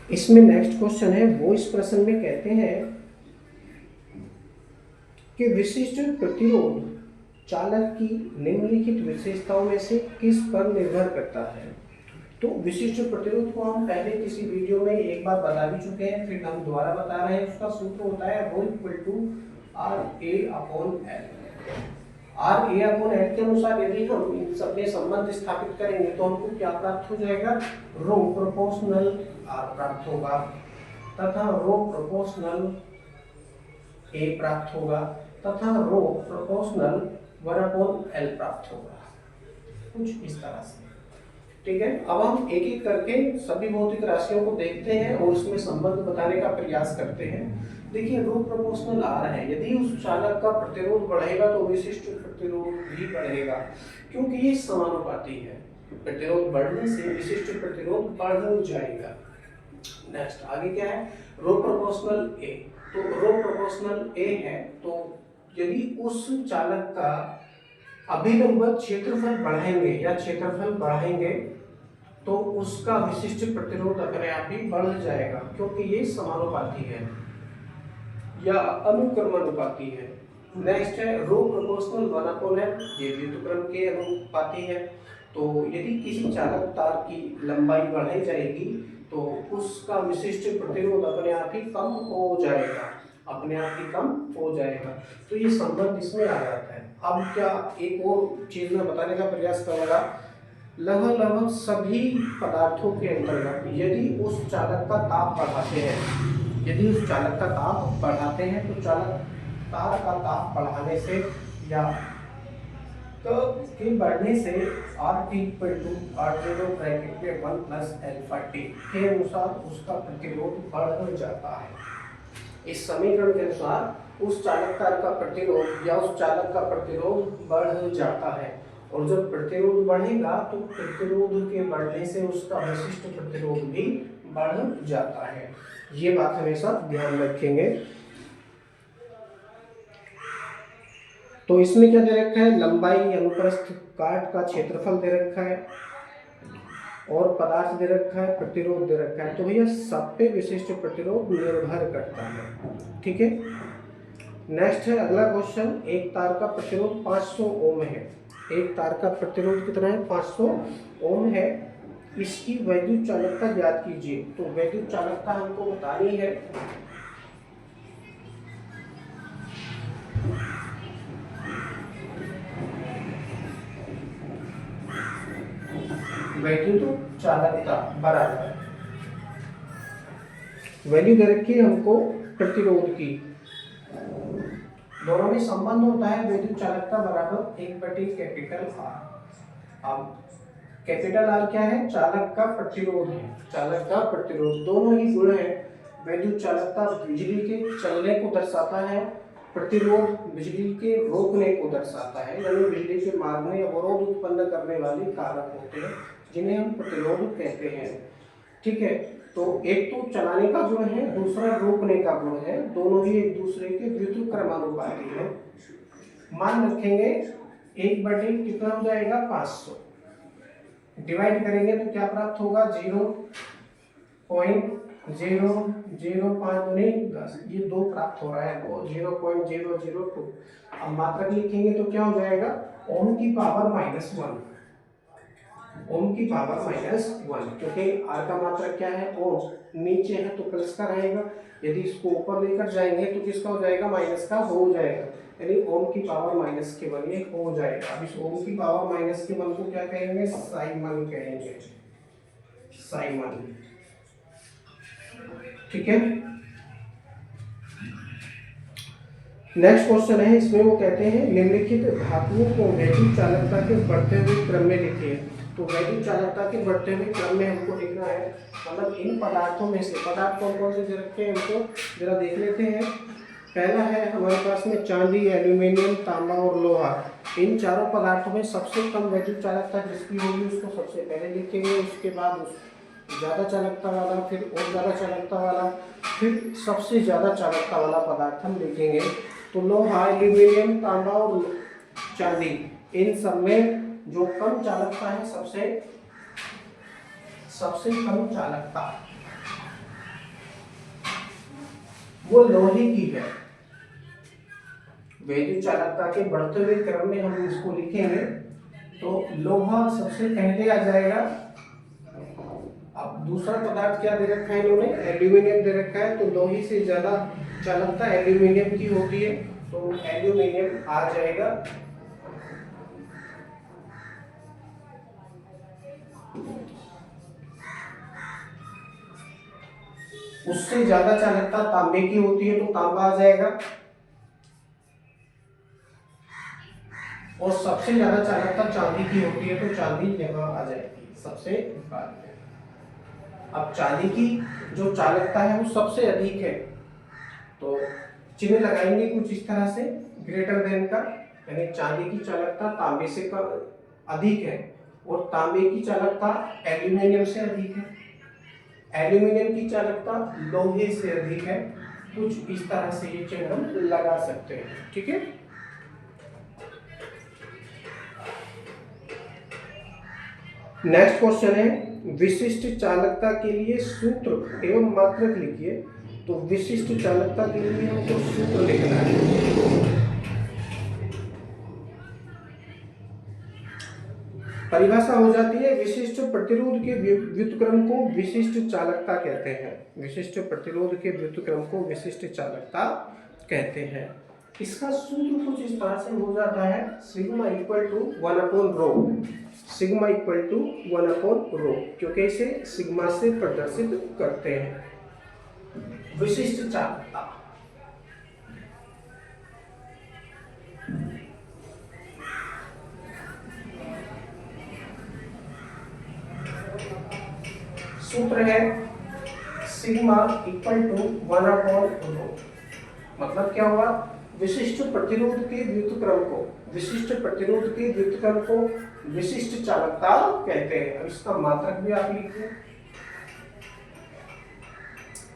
इसमें next question है, वो इस प्रश्न में कहते हैं कि विशिष्ट प्रतिरोध चालक की निम्नलिखित विशेषताओं में से किस पर निर्भर करता है। तो विशिष्ट प्रतिरोध को हम पहले किसी वीडियो में एक बार बता भी चुके हैं, फिर हम दोबारा बता रहे हैं। उसका सूत्र होता है ρ = RA/L। RA/L के अनुसार यदि हम इन सब में संबंध स्थापित करेंगे तो हमको क्या प्राप्त हो जाएगा, ρ प्रोपोर्शनल R प्राप्त होगा तथा ρ प्रोपोर्शनल A प्राप्त होगा तथा ρ प्रोपोर्शनल 1/L प्राप्त होगा, कुछ इस तरह से। ठीक है, अब हम एक एक करके सभी भौतिक राशियों को देखते हैं और उसमें संबंध बताने का प्रयास करते हैं। देखिए ρ प्रोपोर्शनल R है, यदि उस चालक का प्रतिरोध बढ़ेगा तो विशिष्ट प्रतिरोध भी बढ़ेगा, क्योंकि ये समानुपाती है। प्रतिरोध बढ़ने से विशिष्ट प्रतिरोध बढ़ जाएगा। नेक्स्ट आगे क्या है, ρ प्रोपोर्शनल A। तो ρ प्रोपोर्शनल A है, तो यदि उस चालक का अभिलंब क्षेत्रफल बढ़ाएंगे या क्षेत्रफल बढ़ाएंगे तो उसका विशिष्ट प्रतिरोध अपने आप ही बढ़ जाएगा, क्योंकि ये समानुपाती है या अनुक्रमानुपाती है। नेक्स्ट है ρ प्रोपोर्शनल 1/L, ये व्युत्क्रम के अनुपाती है। तो यदि किसी चालक तार की लंबाई बढ़ाई जाएगी तो उसका विशिष्ट प्रतिरोध अपने आप ही कम हो जाएगा, अपने आप ही कम हो जाएगा। तो ये संबंध इसमें आ जाता है। अब क्या एक और चीज में बताने का प्रयास करूंगा, लगभग सभी पदार्थों के अंतर्गत यदि उस चालक का ताप बढ़ाते हैं, यदि उस चालक का ताप बढ़ाते हैं तो चालक तार का ताप बढ़ाने से या के बढ़ने से RT = R0 ब्रैकेट में 1 + L/T के अनुसार उसका प्रतिरोध बढ़ जाता है। इस समीकरण के अनुसार उस चालक तार का प्रतिरोध या उस चालक का प्रतिरोध बढ़ जाता है, और जब प्रतिरोध बढ़ेगा तो प्रतिरोध के बढ़ने से उसका विशिष्ट प्रतिरोध भी बढ़ जाता है। ये बात हमेशा ध्यान रखेंगे। तो इसमें क्या दे रखा है, लंबाई अनुप्रस्थ काट का क्षेत्रफल दे रखा है और पदार्थ दे रखा है, प्रतिरोध दे रखा है। तो भैया सब पे विशिष्ट प्रतिरोध निर्भर करता है। ठीक है, नेक्स्ट है अगला क्वेश्चन, एक तार का प्रतिरोध 500 ओम है। एक तार का प्रतिरोध कितना है, 500 ओम है। इसकी वैद्युत चालकता ज्ञात कीजिए। तो वैद्युत चालकता हमको बतानी है। वैद्युत चालकता बराबर वैल्यू दे रखी है हमको प्रतिरोध की, दोनों में संबंध होता है वैद्युत चालकता बराबर 1/कैपिटल R। अब कैपिटल R क्या है, चालक का प्रतिरोध है, चालक का प्रतिरोध। दोनों ही गुण है। वैद्युत चालकता बिजली के चलने को दर्शाता है, प्रतिरोध बिजली के रोकने को दर्शाता है, यानी बिजली के मार्ग में अवरोध उत्पन्न करने वाले कारक होते हैं जिन्हें हम प्रतिरोध कहते हैं। ठीक है, तो एक तो चलाने का गुण है, दूसरा रोकने का गुण है, दोनों ही एक दूसरे के व्युत्क्रमानुपाती हैं। मान रखेंगे 1/, कितना हो जाएगा 500, डिवाइड करेंगे तो क्या प्राप्त होगा 0.0005 10, ये 2 प्राप्त हो रहा है, वो 0.002। अब मात्रक लिखेंगे तो क्या हो जाएगा, ओम की पावर -1, ओम की पावर -1, क्योंकि R का मात्रक क्या है, ओम, नीचे है तो प्लस का रहेगा, यदि इसको ऊपर लेकर जाएंगे तो किसका हो जाएगा, माइनस का हो जाएगा, यानी ओम की पावर -1 ये हो जाएगा। अब इस ओम की पावर -1 को क्या कहेंगे, साइमन कहेंगे, साइमन। ठीक है, नेक्स्ट क्वेश्चन है, इसमें वो कहते हैं निम्नलिखित धातुओं को वैद्युत चालकता के बढ़ते हुए क्रम में लिखिए। तो वैद्युत चालकता के बढ़ते हुए क्रम में हमको लिखना है, मतलब इन पदार्थों में से, पदार्थ कौन कौन से दे रखे हैं हमको जरा देख लेते हैं। पहला है हमारे पास में चांदी, एल्यूमिनियम, तांबा और लोहा। इन चारों पदार्थों में सबसे कम वैद्युत चालकता जिसकी होगी उसको सबसे पहले लिखेंगे, उसके बाद ज़्यादा चालकता वाला, फिर और ज़्यादा चालकता वाला, फिर सबसे ज़्यादा चालकता वाला पदार्थ हम लिखेंगे। तो लोहा, एल्यूमिनियम, तांबा और चांदी, इन सब में जो कम चालकता है, सबसे कम चालकता, वो लोहे की है। वैद्युत चालकता के बढ़ते हुए क्रम में हम इसको लिखेंगे तो लोहा सबसे पहले आ जाएगा। अब दूसरा पदार्थ क्या दे रखा है इन्होंने, एल्यूमिनियम दे रखा है, तो लोहे से ज्यादा चालकता एल्यूमिनियम की होती है, तो एल्यूमिनियम आ जाएगा। उससे ज्यादा चालकता तांबे की होती है, तो तांबा आ जाएगा। और सबसे ज्यादा चालकता चांदी की होती है, तो चांदी यहाँ आ जाएगी सबसे बाद में। अब चांदी की जो चालकता है वो सबसे अधिक है, तो चिन्ह लगाएंगे कुछ इस तरह से ग्रेटर देन का, यानी चांदी की चालकता तांबे से अधिक है और तांबे की चालकता एल्यूमिनियम से अधिक है, एल्यूमिनियम की चालकता लोहे से अधिक है। कुछ इस तरह से ये चिन्ह हम लगा सकते हैं, ठीक है। नेक्स्ट क्वेश्चन है, विशिष्ट चालकता के लिए सूत्र एवं मात्रक लिखिए। तो विशिष्ट चालकता के लिए हमको सूत्र लिखना है। परिभाषा हो जाती है, विशिष्ट प्रतिरोध के व्युत्क्रम को विशिष्ट चालकता कहते हैं। विशिष्ट प्रतिरोध के व्युत्क्रम को विशिष्ट चालकता कहते हैं। इसका सूत्र कुछ इस तरह से हो जाता है, सिग्मा इक्वल टू 1/रो, सिग्मा इक्वल टू 1/रो, क्योंकि इसे सिग्मा से प्रदर्शित करते हैं। विशिष्ट चालकता सूत्र है सिग्मा इक्वल टू 1/रो। मतलब क्या हुआ, विशिष्ट प्रतिरोध के व्युत्क्रम को, विशिष्ट प्रतिरोध के व्युत्क्रम को विशिष्ट चालकता कहते हैं। अब इसका मात्रक भी आप लिखिए।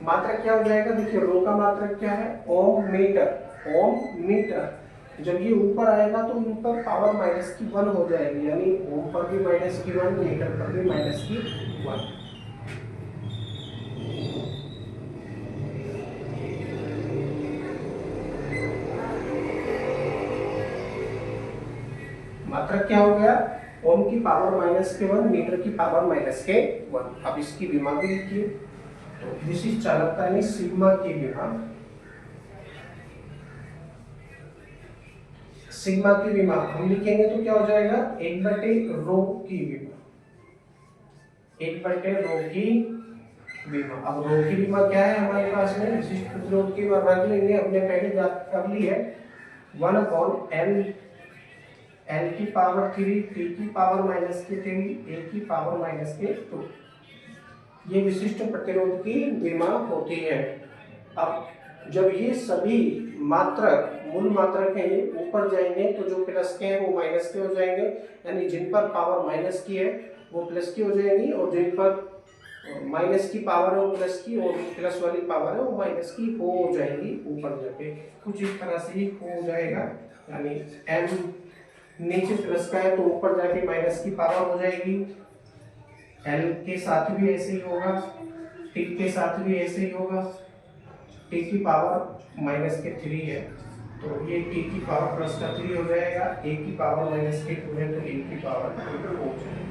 मात्रक क्या हो जाएगा, देखिए रो का मात्रक क्या है, ओम मीटर, ओम मीटर। जब ये ऊपर आएगा तो ऊपर पावर माइनस की 1 हो जाएगी, यानी ओम पर भी माइनस की 1, मीटर पर भी माइनस की 1। मात्रक क्या हो गया, ओम की पावर माइनस के 1, मीटर की पावर माइनस के 1। अब इसकी विमा भी लिखिए। तो विशिष्ट चालकता यानी सिग्मा की विमा, सिग्मा की विमा हम लिखेंगे तो क्या हो जाएगा, 1/रो की विमा, 1/रो की विमा। अब रो की विमा क्या है हमारे पास में, विशिष्ट प्रतिरोध की विमा रख लेंगे, हमने पहले कर ली है, 1/L, L की पावर 3, T की पावर माइनस के 3, A की पावर माइनस के 2। ये विशिष्ट प्रतिरोध की विमा होती है। अब जब ये सभी मात्रक, मूल मात्रक है, ये ऊपर जाएंगे तो जो प्लस के हैं वो माइनस के हो जाएंगे, यानी जिन पर पावर माइनस की है वो प्लस की हो जाएगी, और जिन पर माइनस की पावर है वो प्लस की, और प्लस वाली पावर है वो माइनस की हो जाएगी ऊपर जाके। कुछ इस तरह से ही हो जाएगा, यानी m नीचे प्लस का है तो ऊपर जाके माइनस की पावर हो जाएगी। L के साथ भी ऐसे ही होगा, T के साथ भी ऐसे ही होगा। T की पावर माइनस के 3 है तो ये T की पावर प्लस का 3 हो जाएगा, A की पावर माइनस के 2 है तो A की पावर 2 हो जाएगी।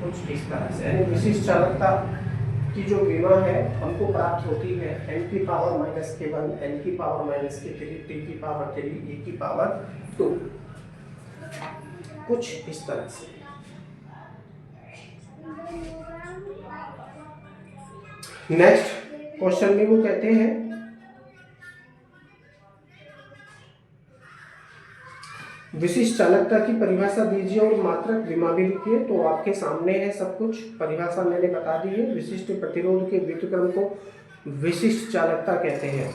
कुछ इस तरह से, यानी विशिष्ट चालकता की जो विमा है हमको प्राप्त होती है n की पावर माइनस के 1, L की पावर माइनस के 3, T की पावर 3, A की पावर 2। कुछ इस तरह से। नेक्स्ट क्वेश्चन में वो कहते हैं, विशिष्ट चालकता की परिभाषा दीजिए और मात्रक विमा भी लिखिए। तो आपके सामने है सब कुछ, परिभाषा मैंने बता दी है। विशिष्ट प्रतिरोध के व्युत्क्रम को विशिष्ट चालकता कहते हैं।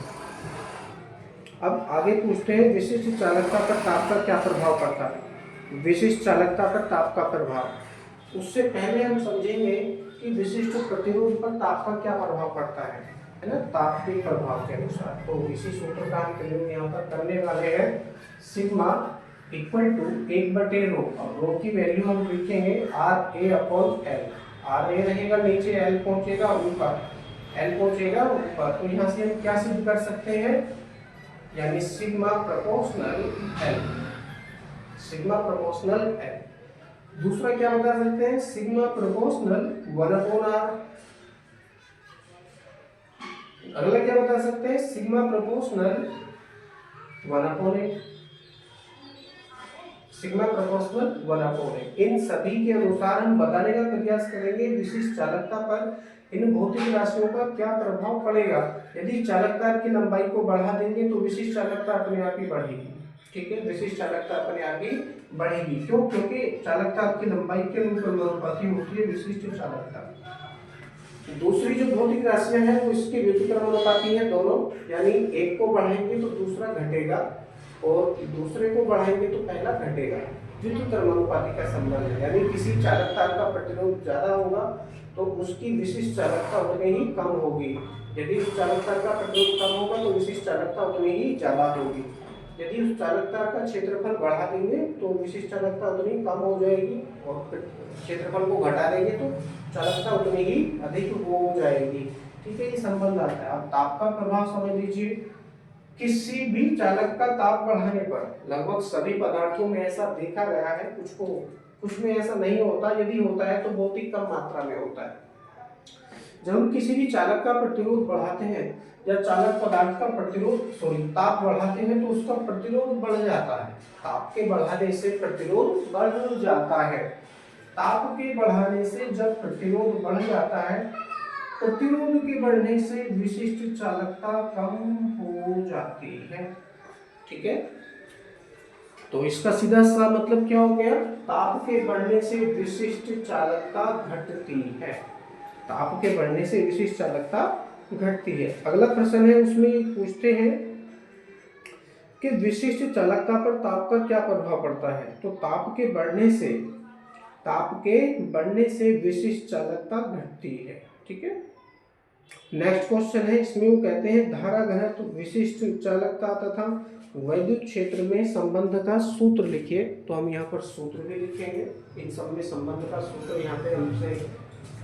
अब आगे पूछते हैं, विशिष्ट चालकता पर ताप का क्या प्रभाव पड़ता है। विशिष्ट चालकता पर ताप का प्रभाव, उससे पहले हम समझेंगे कि विशिष्ट प्रतिरोध पर ताप का क्या प्रभाव पड़ता है ना, ताप के प्रभाव के अनुसार। तो इसी सूत्र का हम प्रयोग यहाँ पर करने वाले हैं, सिग्मा इक्वल टू 1/रो। अब रो की वैल्यू हम लिखेंगे RA/L, RA रहेगा नीचे, L पहुंचेगा ऊपर, एल पहुंचेगा ऊपर, तो यहाँ से हम क्या सिद्ध कर सकते हैं, यानी sigma proportional L, sigma proportional L. दूसरा क्या बता सकते हैं, सिग्मा प्रोपोर्शनल 1/r। अगला क्या बता सकते हैं, सिग्मा प्रोपोर्शनल 1/8, सिग्मा प्रोपोर्शनल 1/8। इन सभी के अनुसार हम बताने का प्रयास करेंगे विशिष्ट चालकता पर इन भौतिक राशियों का क्या प्रभाव पड़ेगा। यदि चालकता की लंबाई को बढ़ा देंगे तो विशिष्ट चालकता अपने आप ही बढ़ेगी। ठीक है, विशिष्ट चालकता अपने आप ही बढ़ेगी। क्यों? क्योंकि चालकता की लंबाई के अनुपाती होती है विशिष्ट चालकता। दूसरी जो भौतिक राशियां हैं वो इसके व्युत्क्रमानुपाती हैं दोनों, यानी एक को बढ़ाएंगे तो दूसरा घटेगा और दूसरे को बढ़ाएंगे तो पहला घटेगा। व्युत्क्रमानुपाती का संबंध है, यानी किसी चालकता का प्रतिरोध ज्यादा होगा तो उसकी विशिष्ट चालकता उतनी ही कम होगी। यदि उस चालकता का प्रतिरोध कम होगा तो विशिष्ट चालकता उतनी ही ज्यादा होगी। यदि उस चालकता का क्षेत्रफल बढ़ा देंगे तो विशिष्ट चालकता उतनी कम हो जाएगी और क्षेत्रफल को घटा देंगे तो चालकता उतनी ही अधिक हो जाएगी। ठीक है, ये संबंध आता है। अब ताप का प्रभाव समझ लीजिए, किसी भी चालक का ताप बढ़ाने पर लगभग सभी पदार्थों में ऐसा देखा गया है, कुछ में ऐसा नहीं होता, यदि होता है तो बहुत ही कम मात्रा में होता है। जब हम किसी भी चालक का प्रतिरोध बढ़ाते हैं या चालक पदार्थ का ताप बढ़ाते हैं तो उसका प्रतिरोध बढ़ जाता है। ताप के बढ़ाने से प्रतिरोध बढ़ जाता है। ताप के बढ़ाने से जब प्रतिरोध बढ़ जाता है, प्रतिरोध के बढ़ने से विशिष्ट चालकता कम हो जाती है। ठीक है, तो इसका सीधा सा मतलब क्या हो गया, ताप के बढ़ने से विशिष्ट चालकता घटती है। ताप के बढ़ने से विशिष्ट चालकता घटती है। अगला प्रश्न है, उसमें पूछते हैं कि विशिष्ट चालकता पर ताप का क्या प्रभाव पड़ता है। तो ताप के बढ़ने से विशिष्ट चालकता घटती है। ठीक है, नेक्स्ट क्वेश्चन है, इसमें वो कहते हैं धारा घनत्व, विशिष्ट चालकता तथा वैद्युत क्षेत्र में संबंध का सूत्र लिखिए। तो हम यहाँ पर सूत्र भी लिखेंगे, इन सब में संबंध का सूत्र यहाँ पे हमसे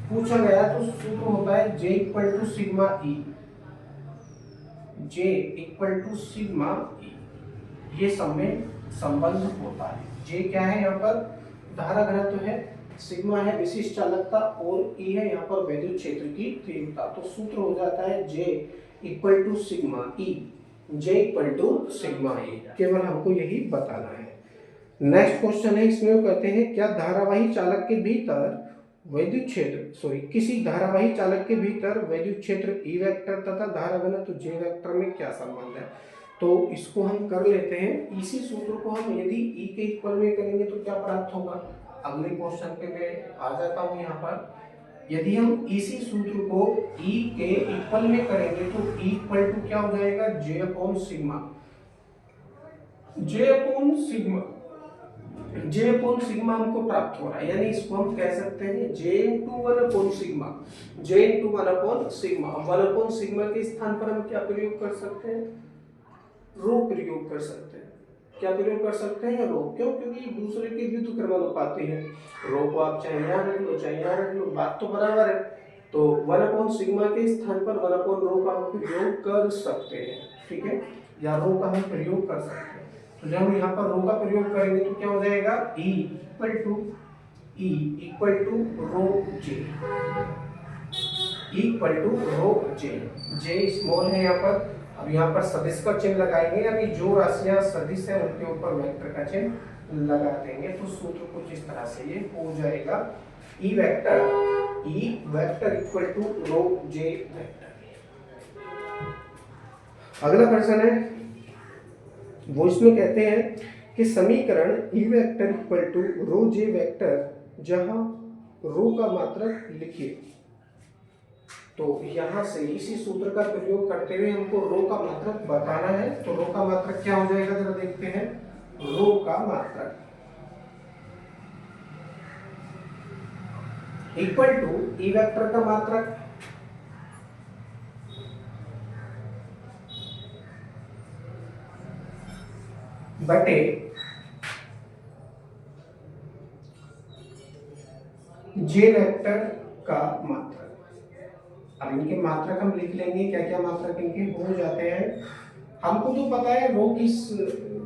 पूछा गया। तो सूत्र होता है J = sigma E, J = sigma E, ये सब में संबंध होता है। J क्या है, यहाँ पर धारा घनत्व है, सिग्मा है विशिष्ट चालकता और E है यहाँ पर वैद्युत क्षेत्र की तीव्रता। तो सूत्र हो जाता है J = sigma E, J = sigma E। केवल हमको यही बताना है। नेक्स्ट क्वेश्चन है, इसमें वो कहते हैं क्या धारावाही चालक के भीतर वैद्युत क्षेत्र किसी धारावाही चालक के भीतर वैद्युत क्षेत्र E वेक्टर तथा धारा घनत्व J वेक्टर में क्या संबंध है। तो इसको हम कर लेते हैं। इसी सूत्र को हम यदि E के इक्वल में करेंगे तो क्या प्राप्त होगा, अगले क्वेश्चन पे मैं आ जाता हूँ। यहाँ पर यदि हम इसी सूत्र को E के इक्वल में करेंगे तो E = क्या हो जाएगा, J/सिग्मा, J/सिग्मा हमको प्राप्त हो रहा है, यानी इसको हम कह सकते हैं J/1/सिग्मा, J/1/सिग्मा। 1/सिग्मा के स्थान पर हम क्या प्रयोग कर सकते हैं, रो प्रयोग कर सकते हैं। क्या प्रयोग कर सकते हैं, रो। क्यों? क्योंकि दूसरे के व्युत्क्रमानुपाती है। रो को आप चाहे यहाँ रख लो चाहे यहाँ रख लो, बात तो बराबर है। तो 1/सिग्मा के स्थान पर 1/रो का हम प्रयोग कर सकते हैं। ठीक है, या रो का हम प्रयोग कर सकते हैं। तो जब हम यहाँ पर रो का प्रयोग करेंगे तो क्या हो जाएगा, E = रो जे, जे स्मॉल है यहाँ पर। अब यहाँ पर सदिश का चिन्ह लगाएंगे, यानी जो राशियां सदिश है उनके ऊपर वेक्टर का चिन्ह लगा देंगे। तो सूत्र कुछ इस तरह से ये हो जाएगा, E वेक्टर = रो जे वेक्टर। अगला प्रश्न है, वो इसमें कहते हैं कि समीकरण E वेक्टर = रो जे वेक्टर जहां रो का मात्रक लिखिए। तो यहाँ से इसी सूत्र का प्रयोग करते हुए हमको रो का मात्रक बताना है। तो रो का मात्रक क्या हो जाएगा, जरा देखते हैं। रो का मात्रक = E वेक्टर का मात्रक बटे J वेक्टर का मात्रक। अब अब इनके मात्रक हम लिख लेंगे, क्या क्या मात्रक इनके हो जाते हैं। हमको तो पता है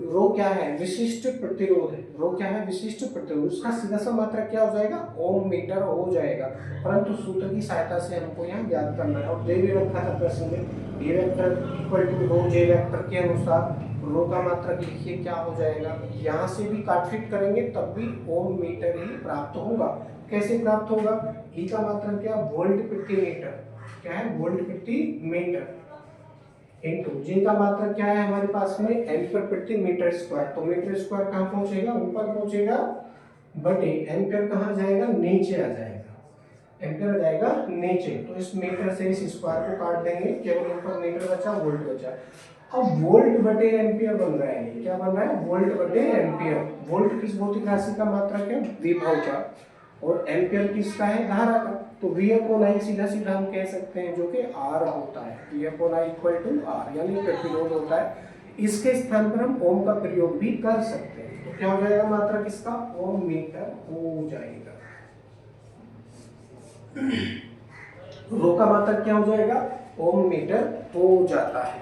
रो क्या है, विशिष्ट प्रतिरोध है। रो क्या है, विशिष्ट प्रतिरोध। उसका सीधा सा मात्रक क्या हो जाएगा, ओम मीटर हो जाएगा, परंतु सूत्र की सहायता से हमको यहाँ याद करना है। और दे भी रखा था प्रश्न में, A vector equal to rho J vector के अनुसार रो का मात्रक लिखिए क्या हो जाएगा। यहाँ से भी काटफिट करेंगे तब भी ओम मीटर ही प्राप्त होगा। कैसे प्राप्त होगा, ई का मात्रक क्या, वोल्ट प्रति मीटर, क्या है, वोल्ट प्रति मीटर, इनटू जे का मात्रक क्या है हमारे पास में, एम्पीयर प्रति मीटर स्क्वायर। तो मीटर स्क्वायर कहाँ पहुंचेगा, ऊपर पहुंचेगा, बटे एम्पीयर कहाँ जाएगा, नीचे आ जाएगा, एम्पीयर आ जाएगा नीचे। तो इस मीटर से इस स्क्वायर को काट देंगे, केवल ऊपर मीटर बचा, वोल्ट बचा। अब वोल्ट बटे एम्पीयर बन रहा है, क्या बन रहा है, वोल्ट बटे एम्पीयर। वोल्ट किस भौतिक राशि का मात्रक है, विभव का, और एम्पीयर किसका है, धारा का। तो V अपॉन I सीधा सीधा हम कह सकते हैं जो कि R होता है, V upon I equal to R, यानी प्रतिरोध होता है। इसके स्थान पर हम ओम का प्रयोग भी कर सकते हैं। तो क्या हो जाएगा मात्रक इसका, ओम मीटर हो जाएगा। रो का मात्रक क्या हो जाएगा, ओम मीटर हो जाता है।